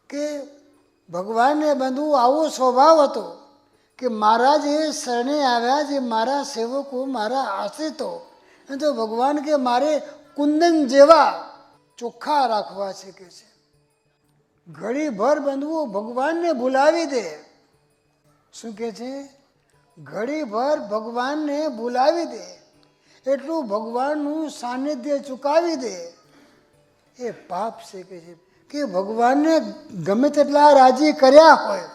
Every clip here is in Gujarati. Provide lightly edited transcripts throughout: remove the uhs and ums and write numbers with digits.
કે ભગવાનને બંધુ આવો સ્વભાવ હતો કે મારા જે શરણે આવ્યા, જે મારા સેવકો, મારા આશ્રિતો, એ તો ભગવાન કે મારે કુંદન જેવા ચોખ્ખા રાખવા છે કે છે. ઘડીભર બંધુઓ ભગવાનને ભૂલાવી દે. શું કે છે? ઘડીભર ભગવાનને ભૂલાવી દે, એટલું ભગવાનનું સાનિધ્ય ચૂકાવી દે, એ પાપ છે કે છે. કે ભગવાનને ગમે તેટલા રાજી કર્યા હોય,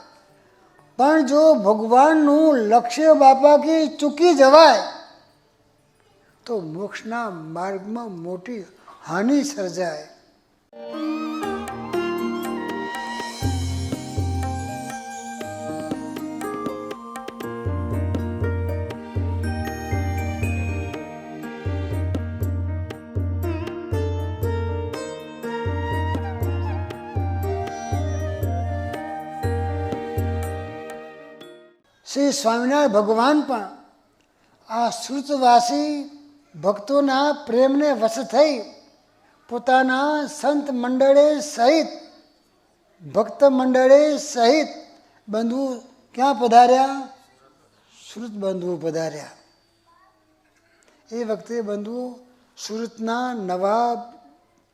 પણ જો ભગવાનનું લક્ષ્ય બાપા કે ચૂકી જવાય તો મોક્ષના માર્ગમાં મોટી હાનિ સર્જાય. શ્રી સ્વામિનારાયણ ભગવાન પણ આ શ્રુતવાસી ભક્તોના પ્રેમને વશ થઈ પોતાના સંત મંડળે સહિત, ભક્ત મંડળે સહિત બંધુ ક્યાં પધાર્યા? સુરત બંધુઓ પધાર્યા. એ વખતે બંધુ સુરતના નવાબ,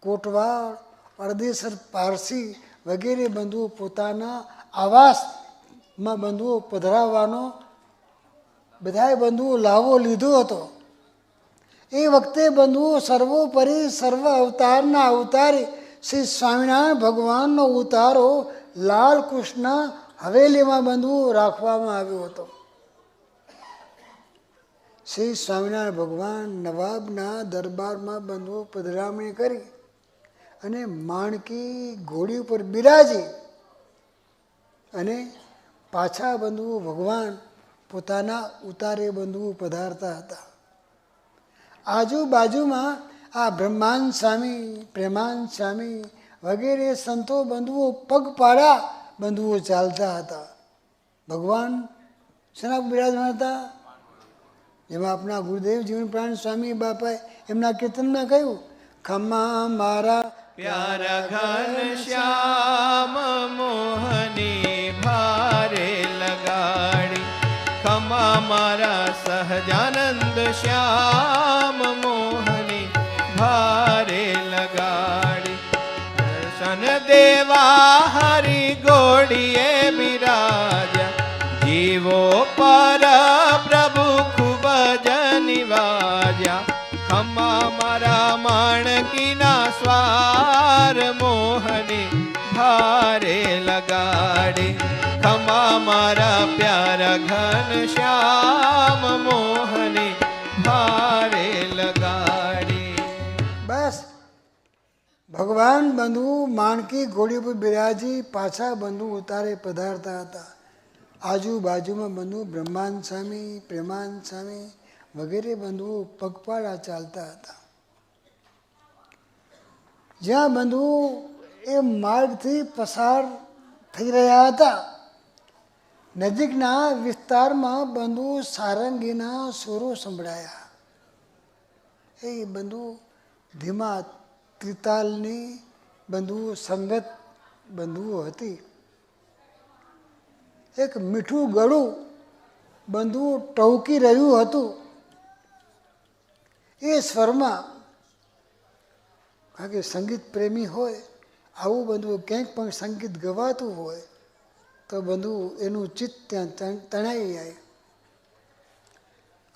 કોટવાડ, અડદેસર પારસી વગેરે બંધુઓ પોતાના આવાસમાં બંધુઓ પધરાવવાનો બધાએ બંધુઓ લાવો લીધો હતો. એ વખતે બંધુઓ સર્વોપરી સર્વ અવતારના અવતારી શ્રી સ્વામિનારાયણ ભગવાનનો ઉતારો લાલ કૃષ્ણ હવેલીમાં બંધુઓ રાખવામાં આવ્યો હતો. શ્રી સ્વામિનારાયણ ભગવાન નવાબના દરબારમાં બંધુઓ પધરામણી કરી અને માણકી ઘોડી ઉપર બિરાજી અને પાછા બંધુઓ ભગવાન પોતાના ઉતારે બંધુઓ પધારતા હતા. આજુબાજુમાં આ બ્રહ્માંડ સ્વામી, પ્રેમાનંદ સ્વામી વગેરે સંતો બંધુઓ પગપાળા બંધુઓ ચાલતા હતા. ભગવાન શેના બિરાજમાન હતા? જેમાં આપણા ગુરુદેવ જીવન પ્રાણ સ્વામી બાપાએ એમના કીર્તનમાં કહ્યું, ખમ્મા મારા પ્યારા ઘન શ્યામ મોહની ભારે લગાડી, ખમ્મા મારા સહજાનંદ શ્યામ મોહની ભારે લગાડી, દર્શન દેવા હરી ઘોડીએ બિરાજા, જીવો પર પ્રભુ ખૂબ જ નિવાજ્યા, ખમ્મા મારા માણકીના સ્વાર મોહની ભારે લગાડી, ખમ્મા મારા પ્યારા ઘન શ્યામ મોહની ભારે લગાડી. બસ ભગવાન બંધુ માણકી ઘોડી પર બિરાજી પાછા બંધુ ઉતારે પધારતા હતા. આજુબાજુમાં બંધુ બ્રહ્માંડ સ્વામી, પ્રેમાનંદ સ્વામી વગેરે બંધુઓ પગપાળા ચાલતા હતા. જ્યાં બંધુઓ એ માર્ગથી પસાર થઈ રહ્યા હતા, નજીકના વિસ્તારમાં બંધુઓ સારંગીના સુરો સંભળાયા. એ બંધુ ધીમા ત્રિતાલની બંધુઓ સંગત બંધુઓ હતી. એક મીઠું ગળું બંધુઓ ટહુકી રહ્યું હતું. એ સ્વરમાં, કારણ કે સંગીત પ્રેમી હોય, આવું બધું ક્યાંક પણ સંગીત ગવાતું હોય તો બધું એનું ચિત્ત ત્યાં તણાઈ જાય.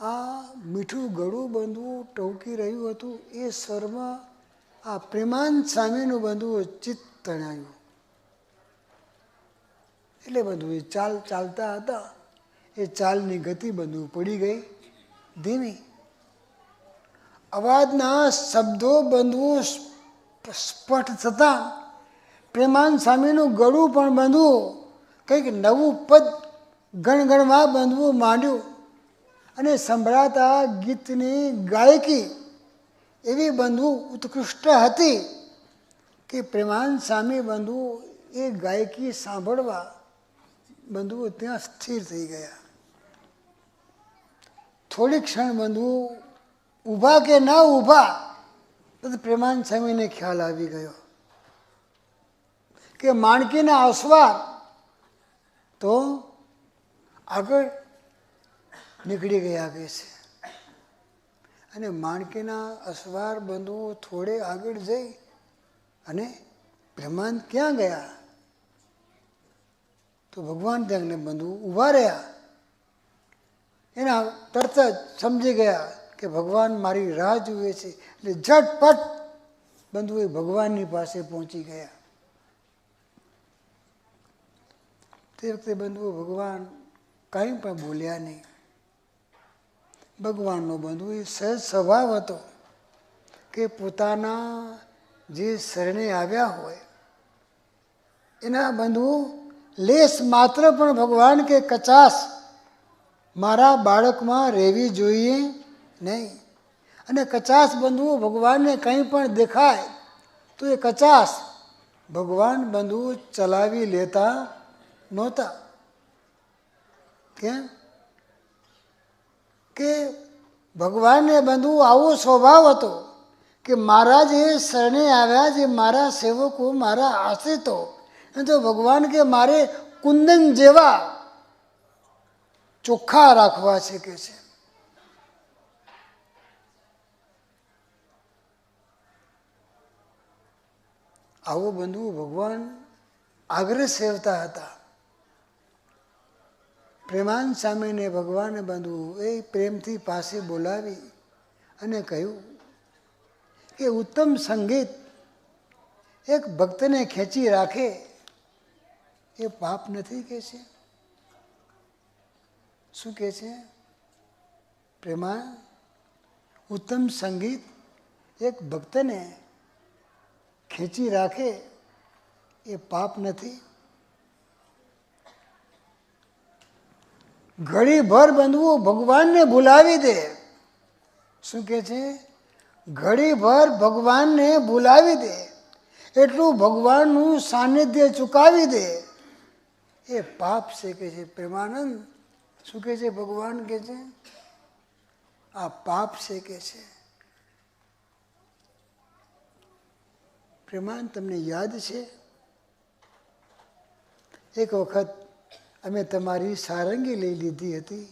આ મીઠું ગળું બંધું ટહુકી રહ્યું હતું. એ સ્વરમાં આ પ્રેમાનંદ સ્વામીનું બંધું ચિત્ત તણાયું. એટલે બધું એ ચાલતા હતા. એ ચાલની ગતિ બધું પડી ગઈ ધીમી. અવાજના શબ્દો બંધુઓ સ્પષ્ટ થતાં પ્રેમાનંદ સ્વામીનું ગળું પણ બંધુઓ કંઈક નવું પદ ગણગણવા બંધવું માંડ્યું અને સંભળાતા ગીતની ગાયકી એવી બંધુ ઉત્કૃષ્ટ હતી કે પ્રેમાનંદ સ્વામી બંધુઓ એ ગાયકી સાંભળવા બંધુઓ ત્યાં સ્થિર થઈ ગયા. થોડી ક્ષણ બંધુઓ ઊભા કે ના ઊભા, તો પ્રેમાનંદ સ્વામીને ખ્યાલ આવી ગયો કે માણકીના અસવાર તો આગળ નીકળી ગયા કે છે. અને માણકીના અસવાર બંધુઓ થોડે આગળ જઈ અને બ્રહ્માંડ ક્યાં ગયા? તો ભગવાન ત્યાં બંધુ ઊભા રહ્યા. એના તરત જ સમજી ગયા કે ભગવાન મારી રાહ જુએ છે. એટલે ઝટપટ બંધુએ ભગવાનની પાસે પહોંચી ગયા. તે વખતે બંધુઓ ભગવાન કંઈ પણ બોલ્યા નહીં. ભગવાનનો બંધુ એ સહજ સ્વભાવ હતો કે પોતાના જે શરણે આવ્યા હોય એના બંધુ લેશ માત્ર પણ ભગવાન કે કચાશ મારા બાળકમાં રહેવી જોઈએ નહીં. અને કચાશ બંધુઓ ભગવાનને કંઈ પણ દેખાય તો એ કચાશ ભગવાન બંધુઓ ચલાવી લેતા નહોતા. કેમ કે ભગવાનને બંધુ આવો સ્વભાવ હતો કે મારા જે શરણે આવ્યા, જે મારા સેવકો, મારા આશ્રિતો, તો ભગવાન કે મારે કુંદન જેવા ચોખ્ખા રાખવા છે કે છે. આવો બંધુ ભગવાન આગ્રહ સેવતા હતા. પ્રેમાન સ્વામીને ભગવાને બંધુ એ પ્રેમથી પાસે બોલાવી અને કહ્યું કે ઉત્તમ સંગીત એક ભક્તને ખેંચી રાખે એ પાપ નથી કે છે. શું કે છે? પ્રેમા, ઉત્તમ સંગીત એક ભક્તને ખેંચી રાખે એ પાપ નથી. ઘડીભર બંધુઓ ભગવાનને ભૂલાવી દે. શું કે છે? ઘડીભર ભગવાનને ભૂલાવી દે, એટલું ભગવાનનું સાનિધ્ય ચૂકાવી દે એ પાપ છે કે છે. પ્રેમાનંદ શું કે છે? ભગવાન કે છે આ પાપ છે કે છે. પ્રેમાન તમને યાદ છે એક વખત અમે તમારી સારંગી લઈ લીધી હતી.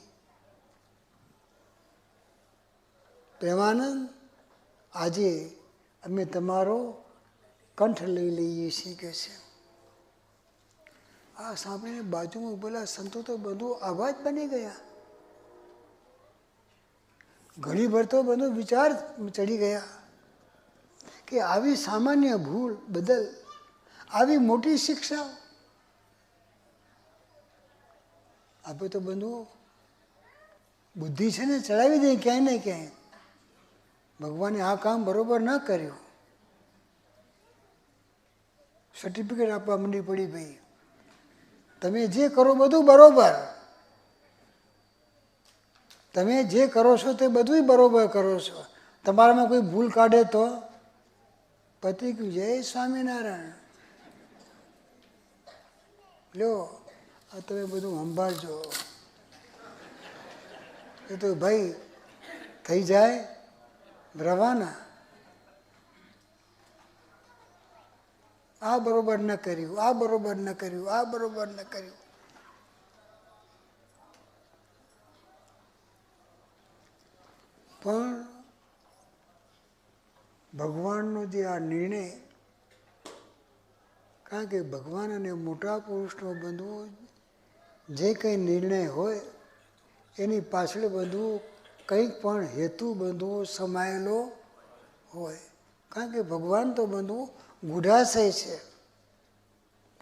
પ્રેમાનંદ આજે અમે તમારો કંઠ લઈ લઈએ છીએ કે છે. આ સાંભળીને બાજુમાં ઉભેલા સંતો તો બધું આવાજ બની ગયા. ઘણીભર તો બધું વિચાર ચડી ગયા કે આવી સામાન્ય ભૂલ બદલ આવી મોટી શિક્ષા. આપણે તો બધું બુદ્ધિ છે ને ચડાવી દઈએ ક્યાંય ને ક્યાંય. ભગવાને આ કામ બરોબર ન કર્યું, સર્ટિફિકેટ આપવા માંડી પડી. ભાઈ તમે જે કરો બધું બરોબર, તમે જે કરો છો તે બધું બરોબર કરો છો. તમારામાં કોઈ ભૂલ કાઢે તો પતિ કહ્યું જય સ્વામિનારાયણ, લ્યો આ તમે બધું સંભાળજો. એ તો ભાઈ થઈ જાય રવાના. આ બરોબર ન કર્યું, આ બરોબર ન કર્યું, આ બરોબર ન કર્યું. પણ ભગવાનનો જે આ નિર્ણય, કારણ કે ભગવાન અને મોટા પુરુષનો બંધુ જે કંઈ નિર્ણય હોય એની પાછળ બંધુ કંઈક પણ હેતુ બંધુઓ સમાયેલો હોય. કારણ કે ભગવાન તો બંધુ ગુઢાશય છે.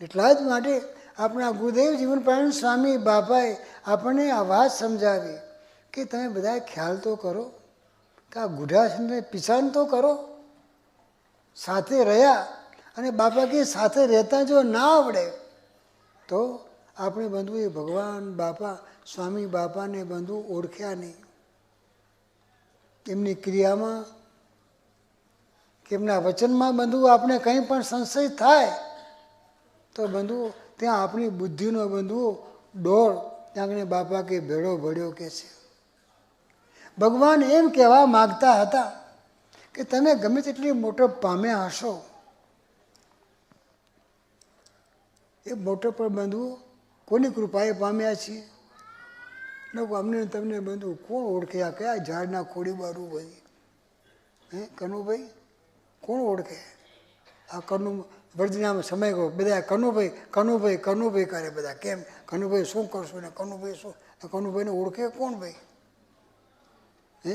એટલા જ માટે આપણા ગુરુદેવ જીવનપ્રાણ સ્વામી બાપાએ આપણને આ વાત સમજાવી કે તમે બધા ખ્યાલ તો કરો કે આ ગુઢાશયને પીછાણ તો કરો. સાથે રહ્યા અને બાપા કે સાથે રહેતા જો ના આવડે તો આપણે બંધુ એ ભગવાન બાપા સ્વામી બાપાને બંધુ ઓળખ્યા નહીં. એમની ક્રિયામાં કે એમના વચનમાં બંધુ આપણે કંઈ પણ સંશય થાય તો બંધુ ત્યાં આપણી બુદ્ધિનો બંધુ ડોળ ત્યાં બાપા કે ભેળો ભળ્યો કે છે. ભગવાન એમ કહેવા માગતા હતા કે તમે ગમે તેટલી મોટો પામ્યા હશો એ મોટો પર બંધુ કોની કૃપાએ પામ્યા છીએ? લોકો અમને તમને બંધુ કોણ ઓળખે? આ કયા ઝાડના ખોડી બારું ભાઈ? હે કનુભાઈ, કોણ ઓળખે? આ કનુ વર્જનામાં સમય ગયો, બધા કનુભાઈ કનુભાઈ કનુભાઈ કરે બધા. કેમ કનુભાઈ શું કરશું ને કનુભાઈ શું? કનુભાઈને ઓળખે કોણ ભાઈ? હે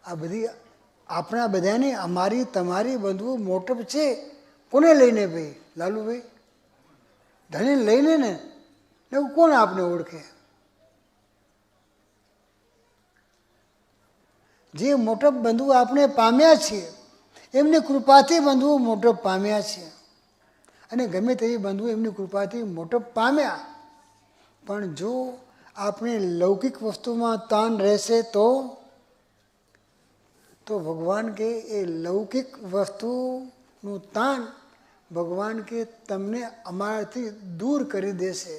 આ બધી આપણા બધાની અમારી તમારી બંધુ મોટપ છે. કોને લઈને ભાઈ? લાલુભાઈ ધણી લઈને ને એવું કોણ આપને ઓળખે? જે મોટપ બંધુ આપણે પામ્યા છીએ એમની કૃપાથી બંધુઓ મોટપ પામ્યા છે. અને ગમે તેવી બંધુઓ એમની કૃપાથી મોટપ પામ્યા. પણ જો આપણે લૌકિક વસ્તુમાં તાન રહેશે તો ભગવાન કે એ લૌકિક વસ્તુનું તાન ભગવાન કે તમને અમારાથી દૂર કરી દેશે.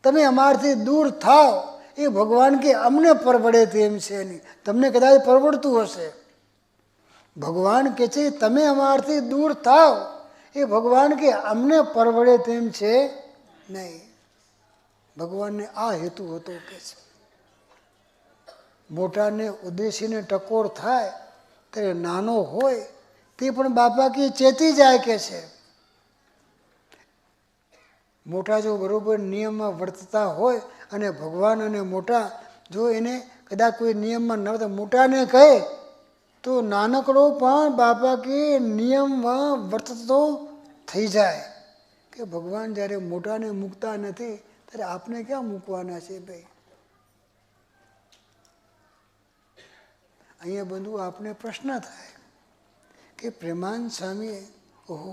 તમે અમારાથી દૂર થાવ એ ભગવાન કે અમને પરવડે તેમ છે નહીં. તમને કદાચ પરવડતું હશે. ભગવાન કે છે તમે અમારાથી દૂર થાવ એ ભગવાન કે અમને પરવડે તેમ છે નહીં. ભગવાનને આ હેતુ હતો કે છે મોટાને ઉદ્દેશીને ટકોર થાય ત્યારે નાનો હોય તે પણ બાપા કે ચેતી જાય કે છે. મોટા જો બરોબર નિયમમાં વર્તતા હોય અને ભગવાન અને મોટા જો એને કદાચ કોઈ નિયમમાં ન વર્તે, મોટાને કહે તો નાનકડો પણ બાપા કે નિયમમાં વર્તતો થઈ જાય. કે ભગવાન જ્યારે મોટાને મૂકતા નથી ત્યારે આપને ક્યાં મૂકવાના છે ભાઈ? અહીંયા બધું આપને પ્રશ્ન થાય કે પ્રેમાનંદ સ્વામીએ ઓહો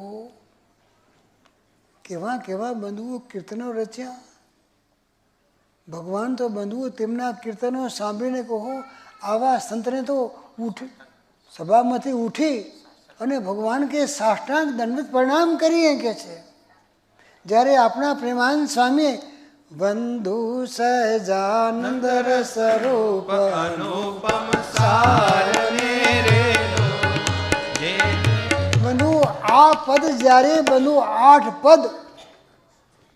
કેવા કેવા બંધુઓ કીર્તનો રચ્યા. ભગવાન તો બંધુઓ તેમના કીર્તનો સાંભળીને કહો આવા સંતને તો સભામાંથી ઉઠી અને ભગવાન કે સાષ્ટાંગ દંડવત પ્રણામ કરીએ કે છે. જ્યારે આપણા પ્રેમાનંદ સ્વામીએ બંધુ સહજાનંદ સ્વરૂપ અનુપમ સાર બંધુ આ પદ જ્યારે બંધુ 8 પદ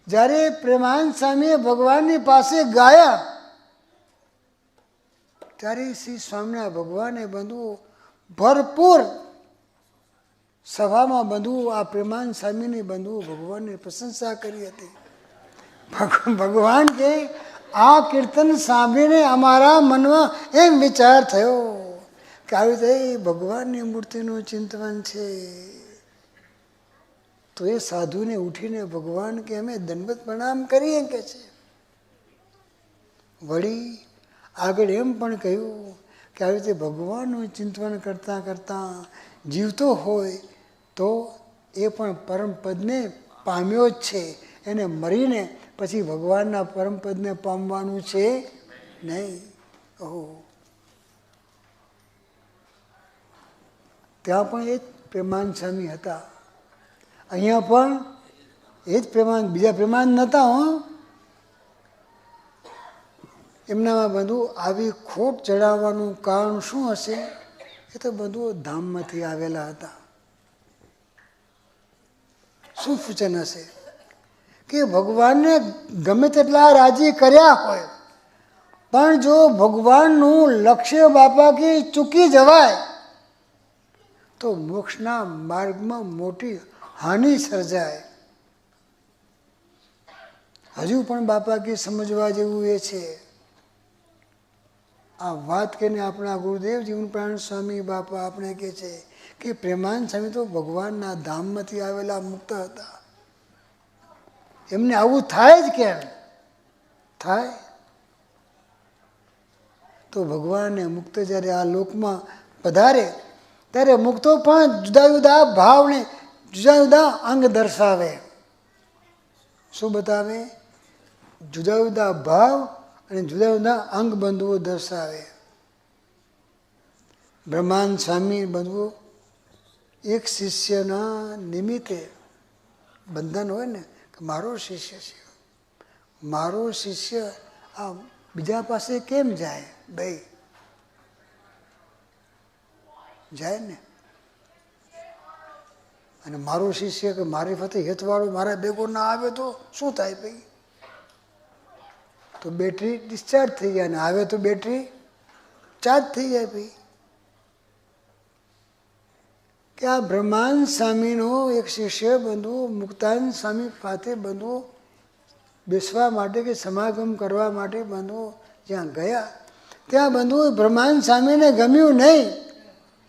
જ્યારે પ્રેમાનંદ સ્વામીએ ભગવાનની પાસે ગાયા ત્યારે શ્રી સ્વામિનારાયણ ભગવાને બંધુ ભરપૂર સભામાં બંધુ આ પ્રેમાનંદ સ્વામીની બંધુ ભગવાનની પ્રશંસા કરી હતી. ભગવાન કે આ કીર્તન સાંભળીને અમારા મનમાં એમ વિચાર થયો કે આવી રીતે ભગવાનની મૂર્તિનું ચિંતન છે. તો એ સાધુને ઉઠીને ભગવાન કે અમે દંડવત પ્રણામ કરીએ કે છે. વળી આગળ એમ પણ કહ્યું કે આવી રીતે ભગવાનનું ચિંતન કરતાં કરતાં જીવતો હોય તો એ પણ પરમપદને પામ્યો જ છે. એને મરીને પછી ભગવાનના પરમપદને પામવાનું છે નહીં. ઓહો ત્યાં પણ એ જ પ્રેમાનંદ સ્વામી હતા. અહીંયા પણ એ જ પ્રેમાનંદ, બીજા પ્રેમાનંદ નહોતા. એમનામાં બધું આવી ખોટ ચડાવવાનું કારણ શું હશે? એ તો બધું ધામમાંથી આવેલા હતા. શું સૂચન હશે કે ભગવાનને ગમે તેટલા રાજી કર્યા હોય પણ જો ભગવાનનું લક્ષ્ય બાપા કે ચૂકી જવાય તો મોક્ષના માર્ગમાં મોટી હાનિ સર્જાય. હજુ પણ બાપા કે સમજવા જેવું એ છે. આ વાત કરીને આપણા ગુરુદેવ જીવનપ્રાણ સ્વામી બાપા આપણે કહે છે કે પ્રેમાનંદ સ્વામી તો ભગવાનના ધામમાંથી આવેલા મુક્ત હતા. એમને આવું થાય જ કેમ થાય? તો ભગવાનને મુક્ત જ્યારે આ લોકમાં પધારે ત્યારે મુક્તો પણ જુદા જુદા ભાવને જુદા જુદા અંગ દર્શાવે. શું બતાવે? જુદા જુદા ભાવ અને જુદા જુદા અંગ બંધુઓ દર્શાવે. બ્રહ્માનંદ સ્વામી બંધુઓ એક શિષ્યના નિમિત્તે બંધન હોય ને કે મારો શિષ્ય છે, મારો શિષ્ય આ બીજા પાસે કેમ જાય? ભાઈ જાય ને. અને મારો શિષ્ય કે મારી ફતે હેતવાળો મારા ભેગો ના આવે તો શું થાય ભાઈ? તો બેટરી ડિસ્ચાર્જ થઈ જાય, અને આવે તો બેટરી ચાર્જ થઈ જાય ભાઈ. કે આ બ્રહ્માનંદ સ્વામીનો એક શિષ્ય બંધુ મુક્તાનંદ સ્વામી પાસે બંધુ બેસવા માટે કે સમાગમ કરવા માટે બંધુ જ્યાં ગયા, ત્યાં બંધુ બ્રહ્માનંદ સ્વામીને ગમ્યું નહીં.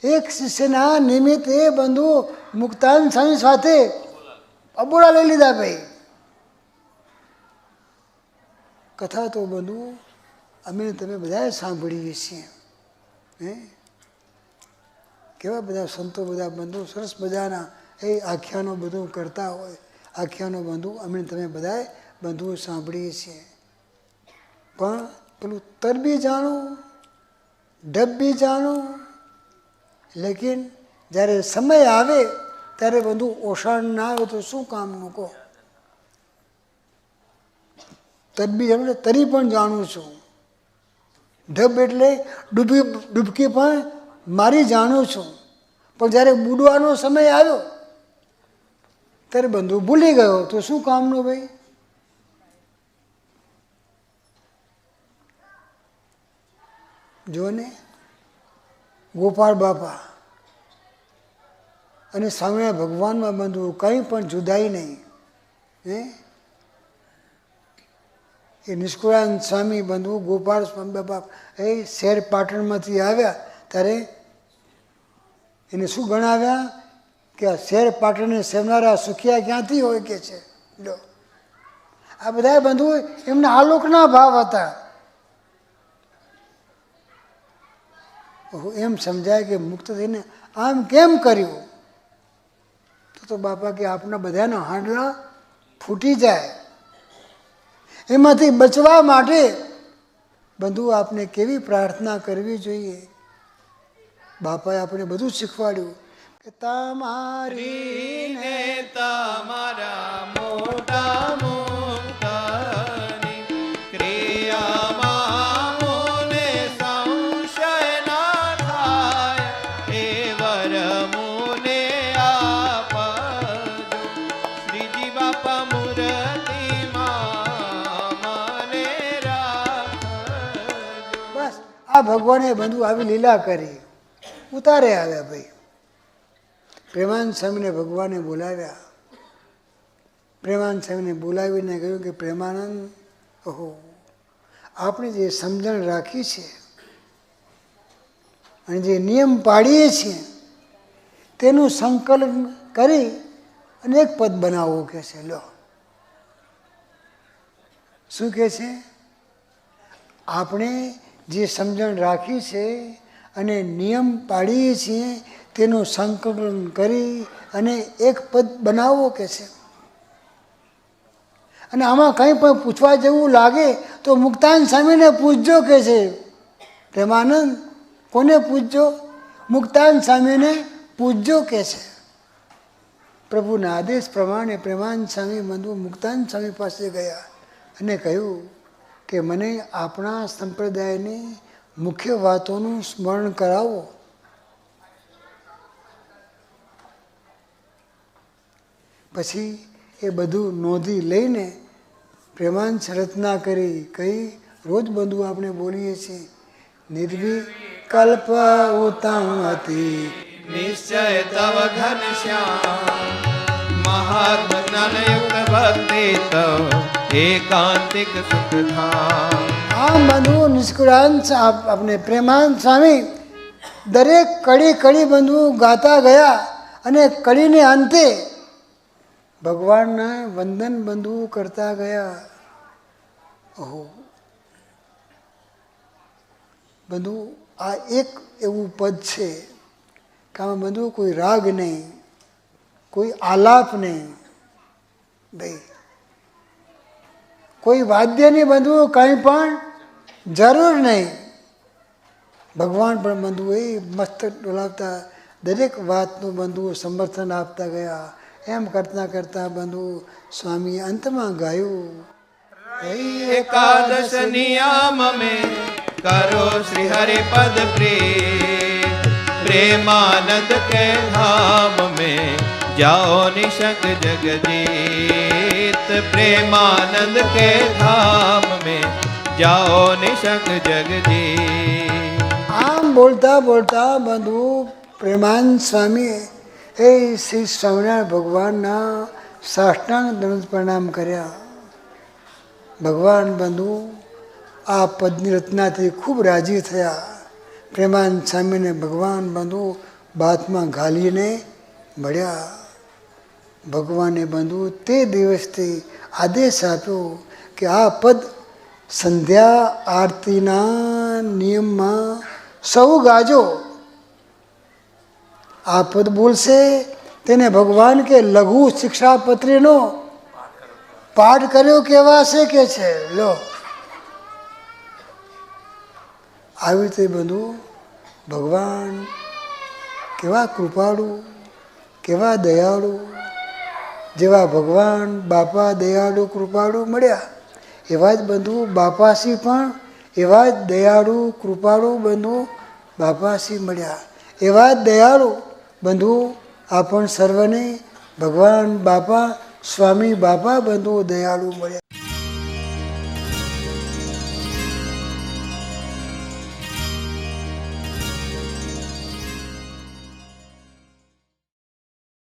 એક શિષ્યના નિમિત્તે બંધુ મુક્તાનંદ સ્વામી સાથે અબોલા લઈ લીધા ભાઈ. કથા તો બંધુ અમે તમે બધાએ સાંભળીએ છીએ. કેવા બધા સંતો બધા બંધુ સરસ મજાના એ આખ્યાનો બધું કરતા હોય. આખ્યાનો બંધુ અમે તમે બધાએ બંધુઓ સાંભળીએ છીએ. પણ પેલું તર બી જાણું, ડબ બી જાણું, લેકિન જ્યારે સમય આવે ત્યારે બધું ઓસાણ ના આવે તો શું કામનું કહો? તરબી જાણું એટલે તરી પણ જાણું છું. ઢબ એટલે ડૂબકી પણ મારી જાણું છું. પણ જ્યારે બુડવાનો સમય આવ્યો ત્યારે બંધુ ભૂલી ગયો તો શું કામનું ભાઈ? જો ને ગોપાળ બાપા અને સ્વામિનારાયણ ભગવાનમાં બંધુ કંઈ પણ જુદાઈ નહીં. એ નિષ્કુળાનંદ સ્વામી બંધુ ગોપાળ સ્વામી બાપા એ શેર પાટણમાંથી આવ્યા ત્યારે એને શું ગણાવ્યા કે આ શેર પાટણને સેવનારા સુખિયા ક્યાંથી હોય કે છે. લો આ બધા બંધુ એમના આલોકના ભાવ હતા. એમ સમજાય કે મુક્ત થઈને આમ કેમ કર્યું? તો બાપા કે આપણા બધાના હાંડલા ફૂટી જાય. એમાંથી બચવા માટે બંધુ આપને કેવી પ્રાર્થના કરવી જોઈએ. બાપાએ આપણે બધું શીખવાડ્યું કે તમારી ને તમારા મોટા મુક્તની ક્રિયામાં મોને સંશય ના થાય એ વર મોને આપજો. શ્રીજી બાપા મૂર્તિમાં મને રાખજો. બસ આ ભગવાને બંધુ આવી લીલા કરી. ઉતારે આવ્યા ભાઈ. પ્રેમાનંદ સ્વામીને ભગવાને બોલાવ્યા. પ્રેમાનંદ સ્વામીને બોલાવીને કહ્યું કે પ્રેમાનંદ, ઓહો આપણે જે સમજણ રાખી છે અને જે નિયમ પાડીએ છીએ તેનું સંકલન કરી અને એક પદ બનાવવું કે છે. લો શું કહે છે? આપણે જે સમજણ રાખી છે અને નિયમ પાડીએ છીએ તેનું સંકલન કરી અને એક પદ બનાવવો કે છે. અને આમાં કંઈ પણ પૂછવા જેવું લાગે તો મુક્તાનંદ સ્વામીને પૂછજો કે છે. પ્રેમાનંદ કોને પૂછજો? મુક્તાનંદ સ્વામીને પૂછજો કે છે. પ્રભુના આદેશ પ્રમાણે પ્રેમાનંદ સ્વામી બંધુ મુક્તાનંદ સ્વામી પાસે ગયા અને કહ્યું કે મને આપણા સંપ્રદાયની મુખ્ય વાતોનું સ્મરણ કરાવો. પછી એ બધું નોંધી લઈને પ્રેમાનંદ રચના કરી. કઈ રોજ બંધુ આપણે બોલીએ છીએ, નિર્વિકલ્પ ઉત્તમ હતી નિશ્ચય તવ ઘનશ્યામ મહાત્મ જ્ઞાનયુક્ત ભક્તિ તવ એકાંતિક સુખ ધામ. આમ બંધુ નિષ્કુળાનંદ આપણે પ્રેમાનંદ સ્વામી દરેક કડી કડી બંધુ ગાતા ગયા અને કડીને અંતે ભગવાનના વંદન બંધુ કરતા ગયા. ઓહો બંધુ આ એક એવું પદ છે કે આમાં બંધુ કોઈ રાગ નહીં, કોઈ આલાપ નહીં ભાઈ, કોઈ વાદ્યની બંધુ કંઈ પણ જરૂર નહીં. ભગવાન પણ બંધુ એ મસ્તક ડોલાવતા દરેક વાતનું બંધુ સમર્થન આપતા ગયા. એમ કરતા કરતા બંધુ સ્વામી અંતમાં ગાયું, એકાદશ નિયમ में करो श्री हरि पद प्रेम प्रेमानंद के धाम में जाओ निशंक जगजीत प्रेमानंद के धाम में जाओ निशंक जगजीत। આમ બોલતા બોલતા બંધુ પ્રેમાનંદ સ્વામીએ એ શ્રી સ્વામિનારાયણ ભગવાનના સાષ્ટાંગ દંડ પ્રણામ કર્યા. ભગવાન બંધુ આ પદની રચનાથી ખૂબ રાજી થયા. પ્રેમાનંદ સ્વામીને ભગવાન બંધુ બાથમાં ઘાલીને મળ્યા. ભગવાને બંધુ તે દિવસથી આદેશ આપ્યો કે આ પદ સંધ્યા આરતીના નિયમમાં સૌ ગાજો. આ પદ બોલશે તેને ભગવાન કે લઘુ શિક્ષાપત્રીનો પાઠ કર્યો કેવાશે કે છે. લો આવી રીતે બધું ભગવાન કેવા કૃપાળુ, કેવા દયાળુ. જેવા ભગવાન બાપા દયાળુ કૃપાળુ મળ્યા એવા જ બંધુ બાપાસી પણ એવા જ દયાળુ કૃપાળુ બંધુ બાપાસી મળ્યા. એવા જ દયાળુ બંધુ આપણ સર્વને ભગવાન બાપા સ્વામી બાપા બંધુ દયાળુ મળ્યા.